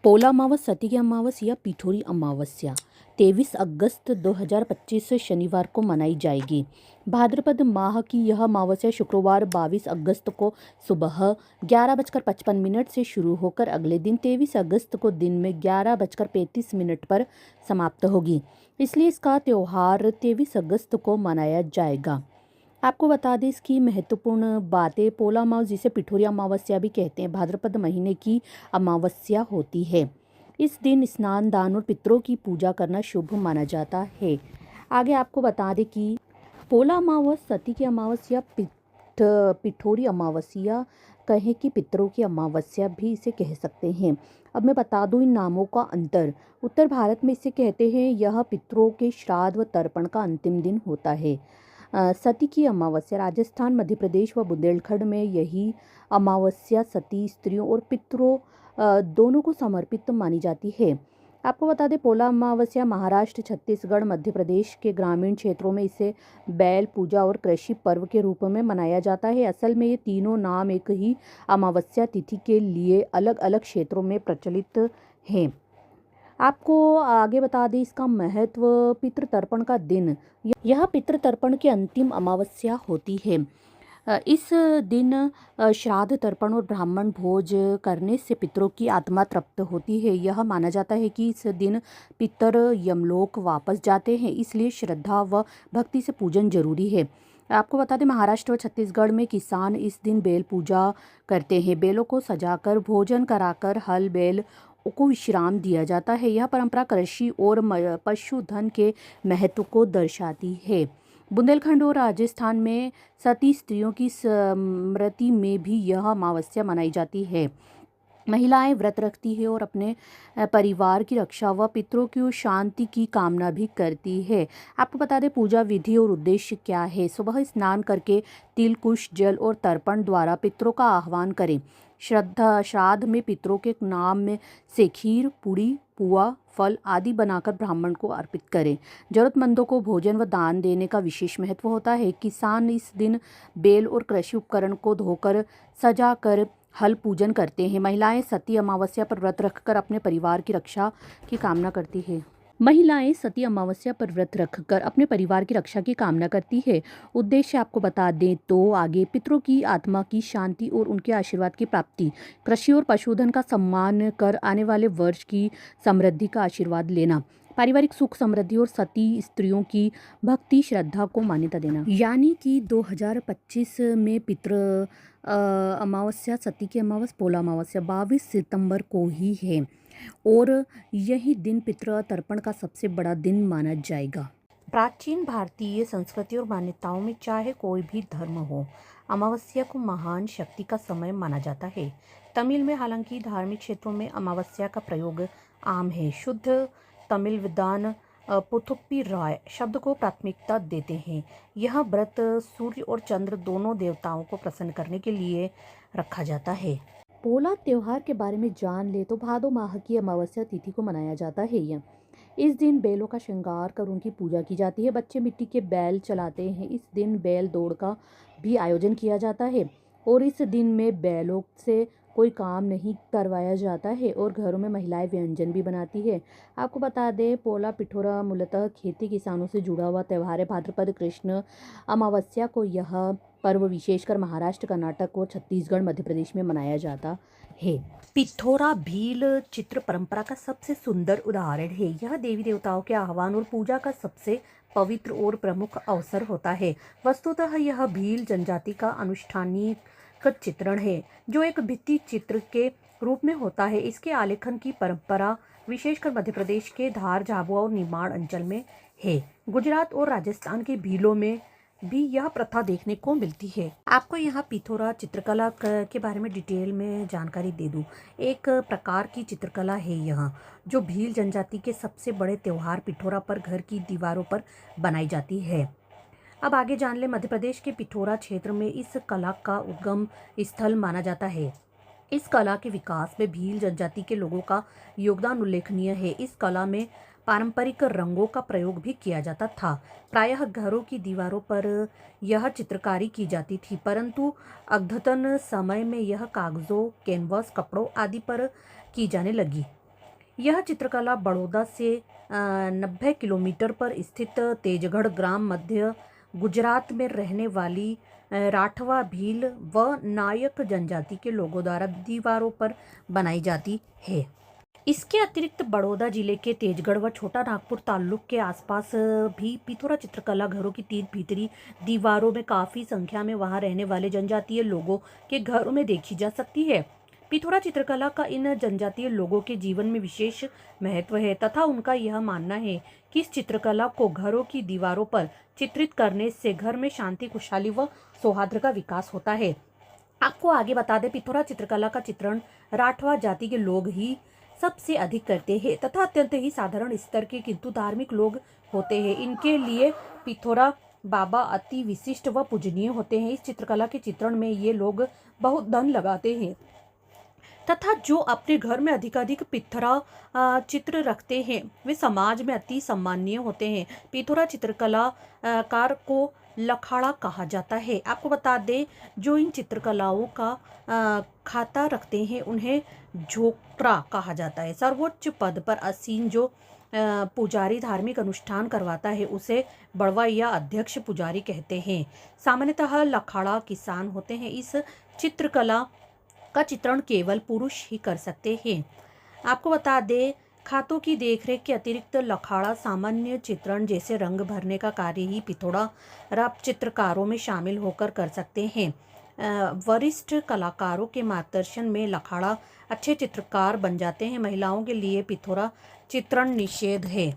पोला अमावस, सती की अमावस या पिठोरी अमावस्या 23 अगस्त 2025 शनिवार को मनाई जाएगी। भाद्रपद माह की यह अमावस्या शुक्रवार 22 अगस्त को सुबह 11:55 से शुरू होकर अगले दिन 23 अगस्त को दिन में 11:35 पर समाप्त होगी। इसलिए इसका त्यौहार 23 अगस्त को मनाया जाएगा। आपको बता दें इसकी महत्वपूर्ण बातें। पोला अमावस, जिसे पिठोरी अमावस्या भी कहते हैं, भाद्रपद महीने की अमावस्या होती है। इस दिन स्नान, दान और पितरों की पूजा करना शुभ माना जाता है। आगे आपको बता दें कि पोला अमावस, सती की अमावस या पिठोरी अमावस्या कहें कि पितरों की अमावस्या भी इसे कह सकते हैं। अब मैं बता दूं इन नामों का अंतर। उत्तर भारत में इसे कहते हैं यह पितरों के श्राद्ध व तर्पण का अंतिम दिन होता है। सती की अमावस्या राजस्थान, मध्य प्रदेश व बुंदेलखंड में यही अमावस्या सती, स्त्रियों और पितरों दोनों को समर्पित मानी जाती है। आपको बता दें पोला अमावस्या महाराष्ट्र, छत्तीसगढ़, मध्य प्रदेश के ग्रामीण क्षेत्रों में इसे बैल पूजा और कृषि पर्व के रूप में मनाया जाता है। असल में ये तीनों नाम एक ही अमावस्या तिथि के लिए अलग अलग क्षेत्रों में प्रचलित हैं। आपको आगे बता दें इसका महत्व। पितृतर्पण का दिन, यह पितृतर्पण की अंतिम अमावस्या होती है। इस दिन श्राद्ध, तर्पण और ब्राह्मण भोज करने से पितरों की आत्मा तृप्त होती है। यह माना जाता है कि इस दिन पितर यमलोक वापस जाते हैं, इसलिए श्रद्धा व भक्ति से पूजन जरूरी है। आपको बता दें महाराष्ट्र व छत्तीसगढ़ में किसान इस दिन बेल पूजा करते हैं। बेलों को सजाकर भोजन कराकर हल बैल को विश्राम दिया जाता है। यह परंपरा कृषि और पशुधन के महत्व को दर्शाती है। बुंदेलखंड और राजस्थान में सती स्त्रियों की स्मृति में भी यह अमावस्या मनाई जाती है। महिलाएं व्रत रखती है और अपने परिवार की रक्षा व पितरों की शांति की कामना भी करती है। आपको बता दें पूजा विधि और उद्देश्य क्या है। सुबह स्नान करके तिल, कुश, जल और तर्पण द्वारा पितरों का आह्वान करें। श्राद्ध में पितरों के नाम में से खीर, पूड़ी, पुआ, फल आदि बनाकर ब्राह्मण को अर्पित करें। जरूरतमंदों को भोजन व दान देने का विशेष महत्व होता है। किसान इस दिन बेल और कृषि उपकरण को धोकर सजाकर हल पूजन करते हैं। महिलाएं सती अमावस्या पर व्रत रखकर अपने परिवार की रक्षा की कामना करती है। महिलाएं सती अमावस्या पर व्रत रखकर अपने परिवार की रक्षा की कामना करती है। उद्देश्य आपको बता दें तो आगे पितरों की आत्मा की शांति और उनके आशीर्वाद की प्राप्ति, कृषि और पशुधन का सम्मान कर आने वाले वर्ष की समृद्धि का आशीर्वाद लेना, पारिवारिक सुख समृद्धि और सती स्त्रियों की भक्ति श्रद्धा को मान्यता देना। यानी कि 2025 में पितृ अमावस्या, सती की अमावस, पोला अमावस्या 22 सितंबर को ही है और यही दिन पितृ तर्पण का सबसे बड़ा दिन माना जाएगा। प्राचीन भारतीय संस्कृति और मान्यताओं में चाहे कोई भी धर्म हो, अमावस्या को महान शक्ति का समय माना जाता है। तमिल में हालांकि धार्मिक क्षेत्रों में अमावस्या का प्रयोग आम है। शुद्ध तमिल विद्वान पुथुप्पी राय शब्द को प्राथमिकता देते हैं। यह व्रत सूर्य और चंद्र दोनों देवताओं को प्रसन्न करने के लिए रखा जाता है। पोला त्योहार के बारे में जान ले तो भादो माह की अमावस्या तिथि को मनाया जाता है। यह इस दिन बैलों का श्रृंगार कर उनकी पूजा की जाती है। बच्चे मिट्टी के बैल चलाते हैं। इस दिन बैल दौड़ का भी आयोजन किया जाता है और इस दिन में बैलों से कोई काम नहीं करवाया जाता है और घरों में महिलाएं व्यंजन भी बनाती है। आपको बता दें पोला पिठोरा मूलतः खेती किसानों से जुड़ा हुआ त्यौहार है। भाद्रपद कृष्ण अमावस्या को यह पर्व विशेषकर महाराष्ट्र, कर्नाटक और छत्तीसगढ़, मध्य प्रदेश में मनाया जाता है। पिठोरा भील चित्र परंपरा का सबसे सुंदर उदाहरण है। यह देवी देवताओं के आह्वान और पूजा का सबसे पवित्र और प्रमुख अवसर होता है। वस्तुतः यह भील जनजाति का अनुष्ठानिक चित्रण है जो एक भित्ति चित्र के रूप में होता है। इसके आलेखन की परंपरा विशेषकर मध्य प्रदेश के धार, झाबुआ और निमाड़ अंचल में है। गुजरात और राजस्थान के भीलों में भी यह प्रथा देखने को मिलती है। आपको यहाँ पिठोरा चित्रकला के बारे में डिटेल में जानकारी दे दूँ। एक प्रकार की चित्रकला है यह जो भील जनजाति के सबसे बड़े त्योहार पिठोरा पर घर की दीवारों पर बनाई जाती है। अब आगे जान ले मध्य प्रदेश के पिठोरा क्षेत्र में इस कला का उद्गम स्थल माना जाता है। इस कला के विकास में भील जनजाति के लोगों का योगदान उल्लेखनीय है। इस कला में पारंपरिक रंगों का प्रयोग भी किया जाता था। प्रायः घरों की दीवारों पर यह चित्रकारी की जाती थी, परंतु अद्यतन समय में यह कागजों, कैनवास, कपड़ों आदि पर की जाने लगी। यह चित्रकला बड़ौदा से 90 किलोमीटर पर स्थित तेजगढ़ ग्राम मध्य गुजरात में रहने वाली राठवा भील व नायक जनजाति के लोगों द्वारा दीवारों पर बनाई जाती है। इसके अतिरिक्त बड़ौदा जिले के तेजगढ़ व छोटा नागपुर ताल्लुक के आसपास भी पिथौरा चित्रकला घरों की तीन भीतरी दीवारों में काफ़ी संख्या में वहां रहने वाले जनजातीय लोगों के घरों में देखी जा सकती है। पिथौरा चित्रकला का इन जनजातीय लोगों के जीवन में विशेष महत्व है तथा उनका यह मानना है कि इस चित्रकला को घरों की दीवारों पर चित्रित करने से घर में शांति, खुशहाली व सौहार्द का विकास होता है। आपको आगे बता दें, पिथौरा चित्रकला का चित्रण राठवा जाति के लोग ही सबसे अधिक करते हैं तथा अत्यंत ही साधारण स्तर के किंतु धार्मिक लोग होते हैं। इनके लिए पिथौरा बाबा अति विशिष्ट व पूजनीय होते हैं। इस चित्रकला के चित्रण में ये लोग बहुत धन लगाते हैं तथा जो अपने घर में अधिकाधिक पिथौरा चित्र रखते हैं वे समाज में अति सम्माननीय होते हैं। पिथौरा चित्रकलाकार को लखाड़ा कहा जाता है। आपको बता दें, जो इन चित्रकलाओं का खाता रखते हैं उन्हें झोक्रा कहा जाता है। सर्वोच्च पद पर आसीन जो पुजारी धार्मिक अनुष्ठान करवाता है उसे बड़वा या अध्यक्ष पुजारी कहते हैं। सामान्यतः लखाड़ा किसान होते हैं। इस चित्रकला का चित्रण केवल पुरुष ही कर सकते हैं। आपको बता दें, खातों की देखरेख के अतिरिक्त लखाड़ा सामान्य चित्रण जैसे रंग भरने का कार्य ही पिथौरा चित्रकारों में शामिल होकर कर सकते हैं। वरिष्ठ कलाकारों के मार्गदर्शन में लखाड़ा अच्छे चित्रकार बन जाते हैं। महिलाओं के लिए पिथौरा चित्रण निषेध है।